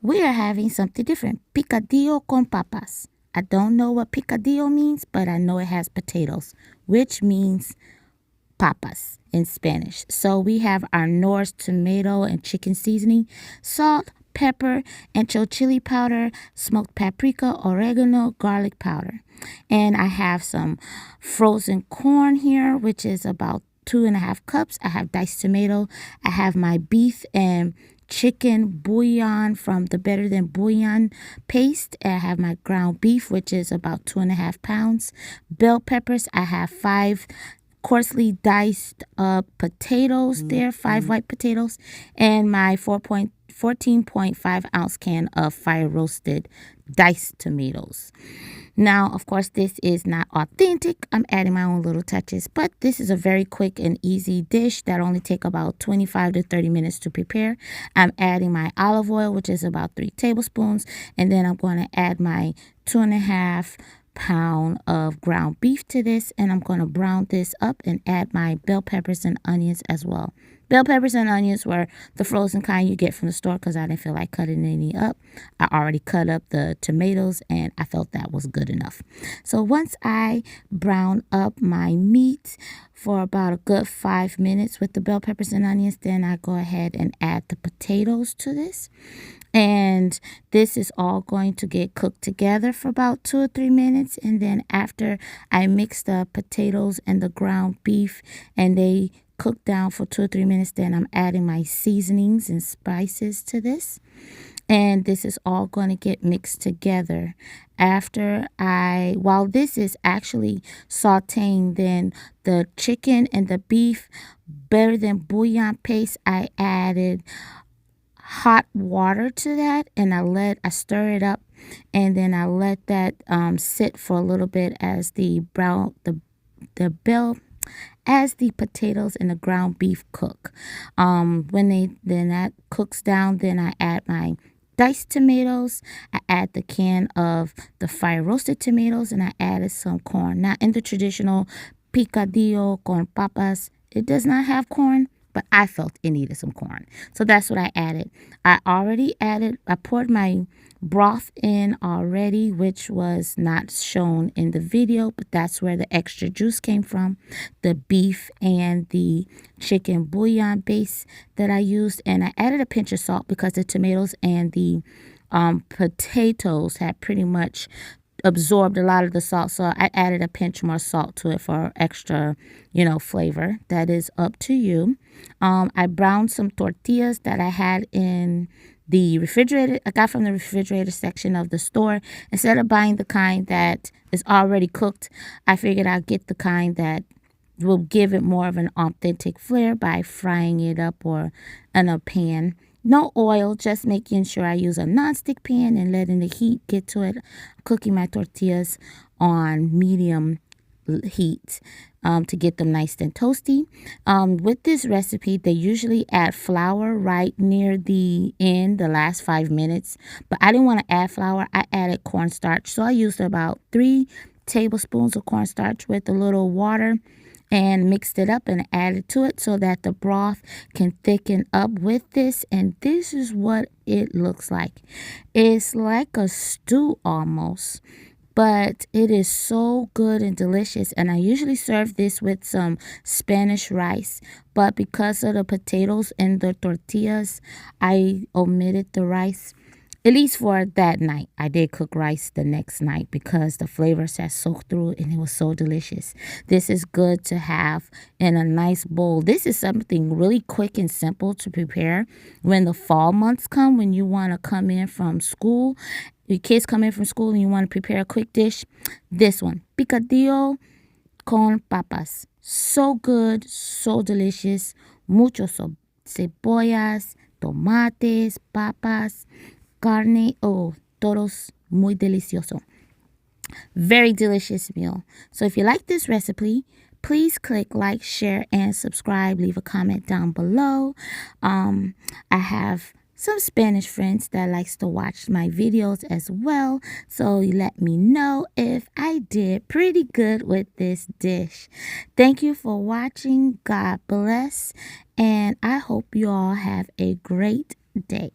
we are having something different. Picadillo con papas. I don't know what picadillo means, but I know it has potatoes, which means papas in Spanish. So we have our Norse tomato and chicken seasoning, salt, pepper, ancho chili powder, smoked paprika, oregano, garlic powder. And I have some frozen corn here, which is about 2.5 cups. I have diced tomato. I have my beef and chicken bouillon from the Better Than Bouillon paste. I have my ground beef, which is about 2.5 pounds. Bell peppers, I have 5 coarsely diced potatoes there, 5 white potatoes, and my 14.5 ounce can of fire roasted diced tomatoes. Now, of course, this is not authentic. I'm adding my own little touches, but this is a very quick and easy dish that only take about 25 to 30 minutes to prepare. I'm adding my olive oil, which is about 3 tablespoons, and then I'm going to add my 2.5 pound of ground beef to this, and I'm going to brown this up and add my bell peppers and onions as well. Bell peppers and onions were the frozen kind you get from the store because I didn't feel like cutting any up. I already cut up the tomatoes and I felt that was good enough. So once I brown up my meat for about a good 5 minutes with the bell peppers and onions, then I go ahead and add the potatoes to this. And this is all going to get cooked together for about 2 or 3 minutes. And then after I mix the potatoes and the ground beef and they cook down for 2 or 3 minutes, then I'm adding my seasonings and spices to this. And this is all going to get mixed together. While this is actually sauteing, then the chicken and the beef, Better Than Bouillon paste, I added hot water to that, and I stir it up, and then I let that sit for a little bit as the potatoes and the ground beef cook. Then that cooks down, then I add my diced tomatoes. I add the can of the fire roasted tomatoes, and I added some corn. Now, in the traditional picadillo con papas, it does not have corn, but I felt it needed some corn. So that's what I added. I poured my broth in already, which was not shown in the video, but that's where the extra juice came from. The beef and the chicken bouillon base that I used. And I added a pinch of salt because the tomatoes and the potatoes had pretty much absorbed a lot of the salt, so I added a pinch more salt to it for extra, flavor. That is up to you. I browned some tortillas that I had in the refrigerator. I got from the refrigerator section of the store. Instead of buying the kind that is already cooked, I figured I'd get the kind that will give it more of an authentic flair by frying it up or in a pan. No oil, just making sure I use a nonstick pan and letting the heat get to it. Cooking my tortillas on medium heat to get them nice and toasty. With this recipe, they usually add flour right near the end, the last 5 minutes. But I didn't want to add flour. I added cornstarch. So I used about 3 tablespoons of cornstarch with a little water and mixed it up and added to it so that the broth can thicken up with this. And this is what it looks like. It's like a stew almost, but it is so good and delicious. And I usually serve this with some Spanish rice, but because of the potatoes and the tortillas, I omitted the rice. At least for that night. I did cook rice the next night because the flavors had soaked through it and it was so delicious. This is good to have in a nice bowl. This is something really quick and simple to prepare when the fall months come, when you want to come in from school. Your kids come in from school and you want to prepare a quick dish. This one, picadillo con papas. So good, so delicious. Muchos cebollas, tomates, papas, carne, todos muy delicioso. Very delicious meal. So if you like this recipe, please click like, share, and subscribe. Leave a comment down below. I have some Spanish friends that likes to watch my videos as well. So let me know if I did pretty good with this dish. Thank you for watching. God bless. And I hope you all have a great day.